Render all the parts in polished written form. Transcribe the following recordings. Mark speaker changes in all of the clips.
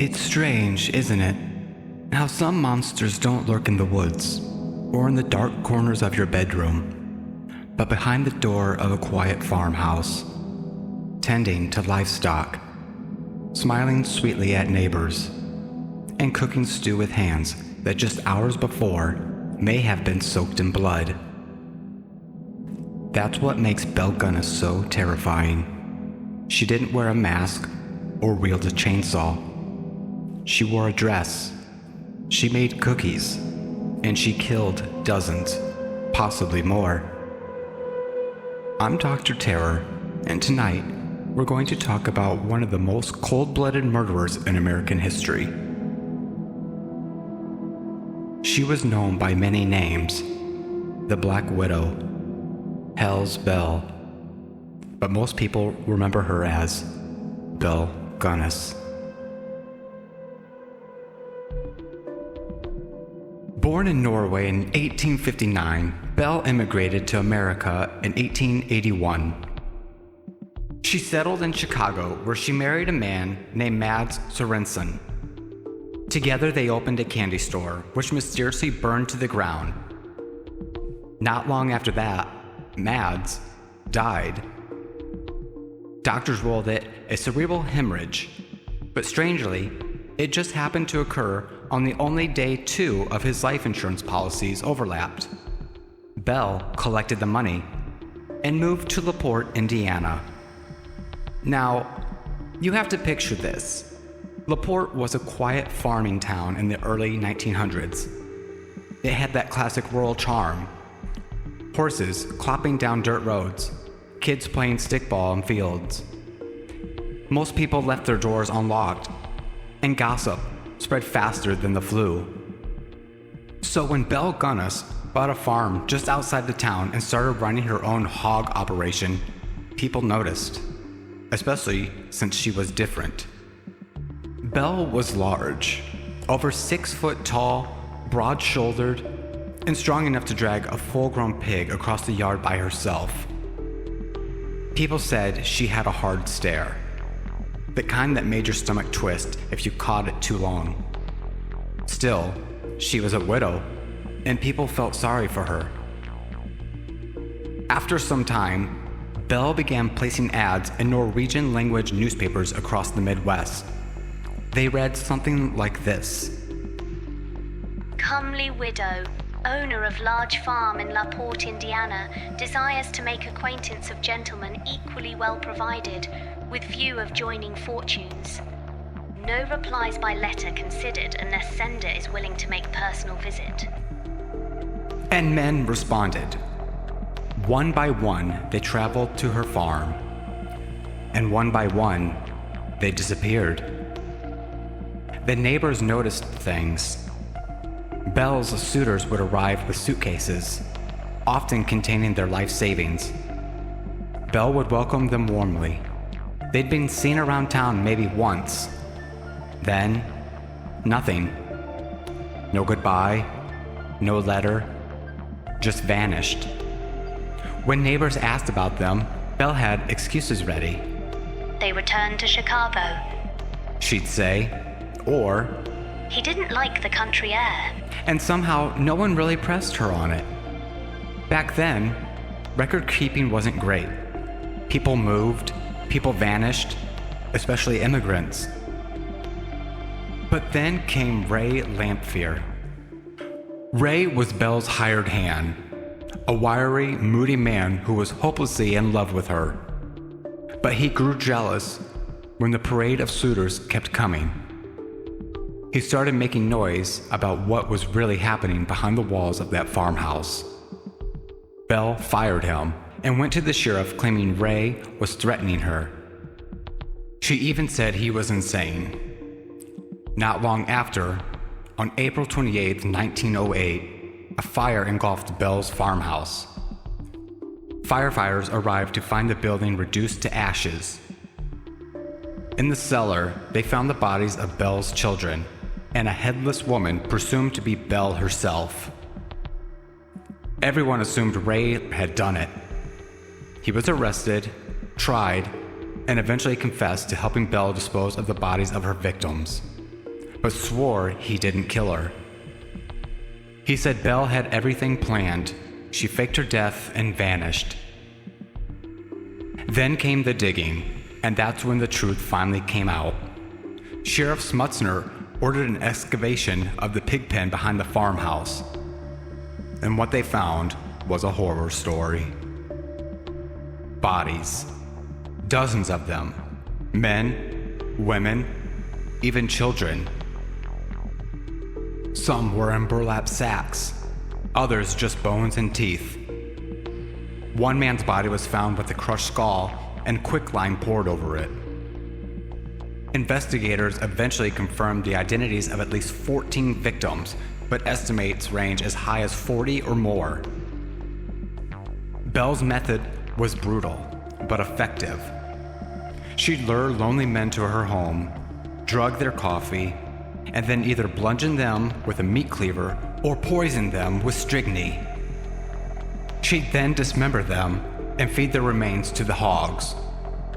Speaker 1: It's strange, isn't it? How some monsters don't lurk in the woods or in the dark corners of your bedroom, but behind the door of a quiet farmhouse, tending to livestock, smiling sweetly at neighbors, and cooking stew with hands that just hours before may have been soaked in blood. That's what makes Belle Gunness so terrifying. She didn't wear a mask or wield a chainsaw. She wore a dress. She made cookies. And she killed dozens, possibly more. I'm Dr. Terror, and tonight we're going to talk about one of the most cold-blooded murderers in American history. She was known by many names: the Black Widow, Hell's Belle, but most people remember her as Belle Gunness. Born in Norway in 1859, Belle immigrated to America in 1881. She settled in Chicago, where she married a man named Mads Sorensen. Together they opened a candy store, which mysteriously burned to the ground. Not long after that, Mads died. Doctors ruled it a cerebral hemorrhage, but strangely, it just happened to occur on the only day 2 of his life insurance policies overlapped. Belle collected the money and moved to Porte, Indiana. Now, you have to picture this. Porte was a quiet farming town in the early 1900s. It had that classic rural charm. Horses clopping down dirt roads, kids playing stickball in fields. Most people left their doors unlocked, and gossip spread faster than the flu. So when Belle Gunness bought a farm just outside the town and started running her own hog operation, people noticed, especially since she was different. Belle was large, over 6 foot tall, broad-shouldered, and strong enough to drag a full-grown pig across the yard by herself. People said she had a hard stare, the kind that made your stomach twist if you caught it too long. Still, she was a widow, and people felt sorry for her. After some time, Belle began placing ads in Norwegian-language newspapers across the Midwest. They read something like this:
Speaker 2: Comely widow, owner of large farm in La Porte, Indiana, desires to make acquaintance of gentlemen equally well provided, with view of joining fortunes. No replies by letter considered unless sender is willing to make personal visit.
Speaker 1: And men responded. One by one, they traveled to her farm. And one by one, they disappeared. The neighbors noticed things. Belle's suitors would arrive with suitcases, often containing their life savings. Belle would welcome them warmly. They'd been seen around town maybe once. Then, nothing. No goodbye, no letter, just vanished. When neighbors asked about them, Belle had excuses ready.
Speaker 2: They returned to Chicago.
Speaker 1: She'd say, or,
Speaker 2: he didn't like the country air.
Speaker 1: And somehow no one really pressed her on it. Back then, record keeping wasn't great. People moved, people vanished, especially immigrants. But then came Ray Lamphere. Ray was Belle's hired hand, a wiry, moody man who was hopelessly in love with her. But he grew jealous when the parade of suitors kept coming. He started making noise about what was really happening behind the walls of that farmhouse. Belle fired him and went to the sheriff claiming Ray was threatening her. She even said he was insane. Not long after, on April 28, 1908, a fire engulfed Belle's farmhouse. Firefighters arrived to find the building reduced to ashes. In the cellar, they found the bodies of Belle's children and a headless woman presumed to be Belle herself. Everyone assumed Ray had done it. He was arrested, tried, and eventually confessed to helping Belle dispose of the bodies of her victims. but swore he didn't kill her. He said Belle had everything planned. She faked her death and vanished. Then came the digging, and that's when the truth finally came out. Sheriff Smutsner ordered an excavation of the pig pen behind the farmhouse, and what they found was a horror story. Bodies. Dozens of them. Men, women, even children. Some were in burlap sacks, others just bones and teeth. One man's body was found with a crushed skull and quicklime poured over it. Investigators eventually confirmed the identities of at least 14 victims, but estimates range as high as 40 or more. Belle's method was brutal, but effective. She'd lure lonely men to her home, drug their coffee, and then either bludgeon them with a meat cleaver or poison them with strychnine. She'd then dismember them and feed their remains to the hogs,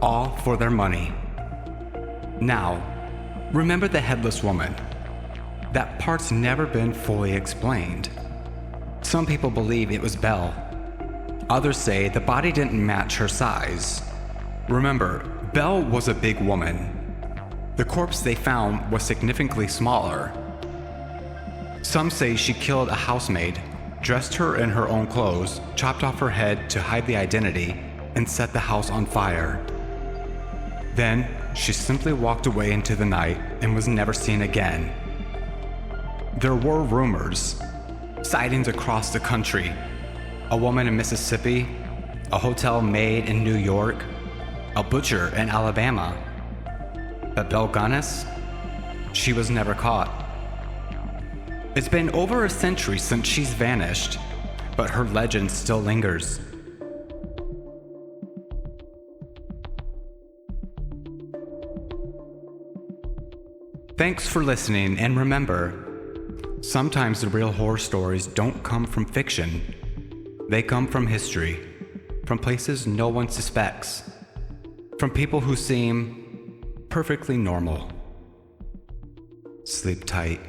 Speaker 1: all for their money. Now, remember the headless woman. That part's never been fully explained. Some people believe it was Belle. Others say the body didn't match her size. Remember, Belle was a big woman. The corpse they found was significantly smaller. Some say she killed a housemaid, dressed her in her own clothes, chopped off her head to hide the identity, and set the house on fire. Then, she simply walked away into the night and was never seen again. There were rumors, sightings across the country, a woman in Mississippi, a hotel maid in New York, a butcher in Alabama. But Belle Gunness? She was never caught. It's been over a century since she's vanished, but her legend still lingers. Thanks for listening, and remember, sometimes the real horror stories don't come from fiction. They come from history, from places no one suspects, from people who seem perfectly normal. Sleep tight.